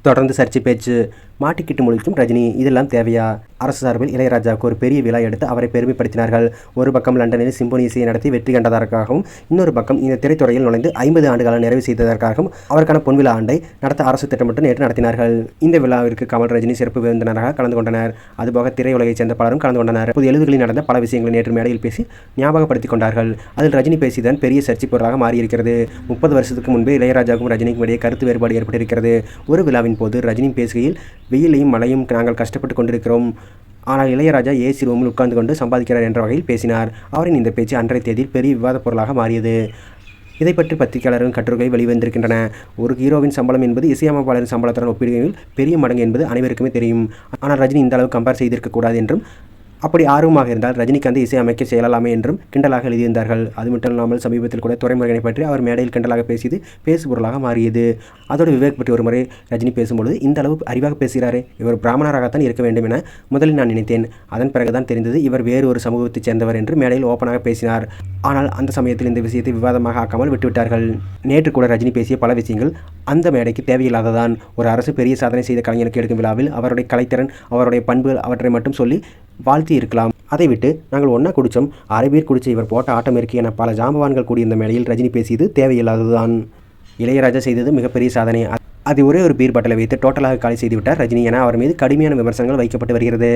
தொடர்ந்து சர்ச்சை பேச்சு, மாட்டிக்கிட்டு முழிக்கும் ரஜினி, இதெல்லாம் தேவையா? அரசு சார்பில் இளையராஜாவுக்கு ஒரு பெரிய விழா எடுத்து அவரை பெருமைப்படுத்தினார்கள். ஒரு பக்கம் லண்டனில் சிம்பொனி இசையை நடத்தி வெற்றி கண்டதற்காகவும், இன்னொரு பக்கம் இந்த திரைத்துறையில் நுழைந்து 50 ஆண்டுகாலம் நிறைவு செய்ததற்காகவும் அவருக்கான பொன்விழா ஆண்டை நடத்த அரசு திட்டமிட்டு நேற்று நடத்தினார்கள். இந்த விழாவிற்கு கமல், ரஜினி சிறப்பு விருந்தினராக கலந்து கொண்டனர். அதுபோக திரையுலகைச் சேர்ந்த பலரும் கலந்து கொண்டனர். புது 70களில் நடந்த பல விஷயங்களை நேற்று மேடையில் பேசி ஞாபகப்படுத்திக் கொண்டார்கள். அதில் ரஜினி பேசியதான் பெரிய சர்ச்சை பொருளாக மாறியிருக்கிறது. 30 வருஷத்துக்கு முன்பே இளையராஜாவுக்கும் ரஜினிக்கும் இடையே கருத்து வேறுபாடு ஏற்பட்டிருக்கிறது. ஒரு விழாவின் போது ரஜினி பேசுகையில், வெயிலையும் மழையும் நாங்கள் கஷ்டப்பட்டு கொண்டிருக்கிறோம், ஆனால் இளையராஜா ஏசி ரூமில் உட்கார்ந்து கொண்டு சம்பாதிக்கிறார் என்ற வகையில் பேசினார். அவரின் இந்த பேச்சு அன்றைய தேதியில் பெரிய விவாத பொருளாக மாறியது. இதை பற்றி பத்திரிகையாளர்கள் கட்டுரைகள் வெளிவந்திருக்கின்றன. ஒரு ஹீரோவின் சம்பளம் என்பது இசையமைப்பாளரின் சம்பளத்துடன் ஒப்பிடுகையில் பெரிய மடங்கு என்பது அனைவருக்குமே தெரியும். ஆனால் ரஜினி இந்த அளவு கம்பேர் செய்திருக்கக்கூடாது என்றும், அப்படி ஆர்வமாக இருந்தால் ரஜினிகாந்த் இசை அமைக்க செய்யலாமே என்றும் கிண்டலாக எழுதியிருந்தார்கள். அது மட்டும் இல்லாமல் சமீபத்தில் கூட துரைமுருகனை பற்றி அவர் மேடையில் கிண்டலாக பேசியது பேசுபொருளாக மாறியது. அதோடு விவேக் பற்றி ஒரு முறை ரஜினி பேசும்பொழுது, இந்த அளவு அறிவாக பேசுகிறாரே, இவர் பிராமணராகத்தான் இருக்க வேண்டும் என முதலில் நான் நினைத்தேன். அதன் பிறகுதான் தெரிந்தது இவர் வேறு ஒரு சமூகத்தைச் சேர்ந்தவர் என்று மேடையில் ஓப்பனாக பேசினார். ஆனால் அந்த சமயத்தில் இந்த விஷயத்தை விவாதமாக ஆக்காமல் விட்டுவிட்டார்கள். நேற்று கூட ரஜினி பேசிய பல விஷயங்கள் அந்த மேடைக்கு தேவையில்லாததான். ஒரு அரசு பெரிய சாதனை செய்த கலைஞருக்கு எடுக்கும் விழாவில் அவருடைய கலைத்திறன், அவருடைய பண்புகள் அவற்றை மட்டும் சொல்லி வாழ்த்தி இருக்கலாம். அதை விட்டு நாங்கள் ஒன்றா குடித்தோம், அரை பேர் குடிச்ச இவர் போட்ட ஆட்டம் இருக்கு என பல ஜாம்பவான்கள் கூடியிருந்த மேடையில் ரஜினி பேசியது தேவையில்லாததுதான். இளையராஜா செய்தது மிகப்பெரிய சாதனை. அது ஒரே ஒரு பீர் பாட்டிலை வைத்து டோட்டலாக காலி செய்துவிட்டார் ரஜினி என அவர் மீது கடுமையான விமர்சனங்கள் வைக்கப்பட்டு வருகிறது.